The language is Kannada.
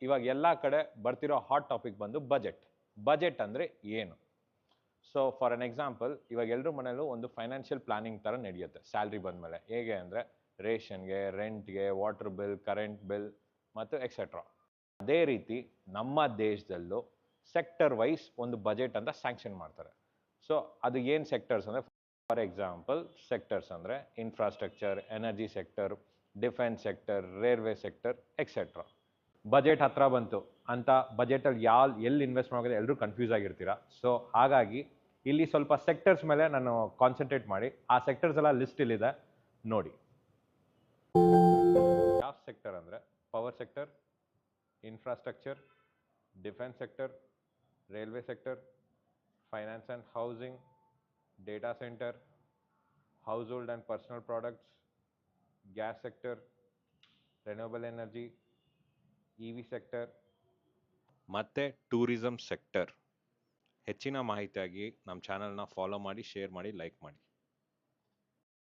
ಇವಾಗ ಎಲ್ಲ ಕಡೆ ಬರ್ತಿರೋ ಹಾಟ್ ಟಾಪಿಕ್ ಬಂದು ಬಜೆಟ್. ಬಜೆಟ್ ಅಂದರೆ ಏನು? ಸೊ ಫಾರ್ ಅನ್ ಎಕ್ಸಾಂಪಲ್, ಇವಾಗ ಎಲ್ಲರ ಮನೇಲೂ ಒಂದು ಫೈನಾನ್ಷಿಯಲ್ ಪ್ಲಾನಿಂಗ್ ಥರ ನಡೆಯುತ್ತೆ ಸ್ಯಾಲ್ರಿ ಬಂದಮೇಲೆ. ಹೇಗೆ ಅಂದರೆ ರೇಷನ್ಗೆ, ರೆಂಟ್ಗೆ, ವಾಟರ್ ಬಿಲ್, ಕರೆಂಟ್ ಬಿಲ್ ಮತ್ತು ಎಕ್ಸೆಟ್ರಾ. ಅದೇ ರೀತಿ ನಮ್ಮ ದೇಶದಲ್ಲೂ ಸೆಕ್ಟರ್ ವೈಸ್ ಒಂದು ಬಜೆಟ್ ಅಂತ ಸ್ಯಾಂಕ್ಷನ್ ಮಾಡ್ತಾರೆ. ಸೊ ಅದು ಏನು ಸೆಕ್ಟರ್ಸ್ ಅಂದರೆ, ಫಾರ್ ಎಕ್ಸಾಂಪಲ್ ಸೆಕ್ಟರ್ಸ್ ಅಂದರೆ infrastructure, energy sector, defence sector, railway sector etcetera. Budget ಹತ್ರ ಬಂತು ಅಂತ ಬಜೆಟಲ್ಲಿ ಎಲ್ಲಿ ಇನ್ವೆಸ್ಟ್ ಮಾಡೋದು ಎಲ್ಲರೂ ಕನ್ಫ್ಯೂಸ್ ಆಗಿರ್ತೀರ. ಸೊ ಹಾಗಾಗಿ ಇಲ್ಲಿ ಸ್ವಲ್ಪ ಸೆಕ್ಟರ್ಸ್ ಮೇಲೆ ನಾನು ಕಾನ್ಸಂಟ್ರೇಟ್ ಮಾಡಿ ಆ ಸೆಕ್ಟರ್ಸ್ ಎಲ್ಲ ಲಿಸ್ಟ್ ಇಲ್ಲಿದೆ ನೋಡಿ. ಯಾವ ಸೆಕ್ಟರ್ ಅಂದರೆ power sector, infrastructure, defence sector, railway sector, finance and housing, data centre, household and personal products, gas sector, renewable energy, E V sector ಮತ್ತು ಟೂರಿಸಂ ಸೆಕ್ಟರ್. ಹೆಚ್ಚಿನ ಮಾಹಿತಿಯಾಗಿ ನಮ್ಮ ಚಾನಲ್ನ ಫಾಲೋ ಮಾಡಿ, ಶೇರ್ ಮಾಡಿ, ಲೈಕ್ ಮಾಡಿ.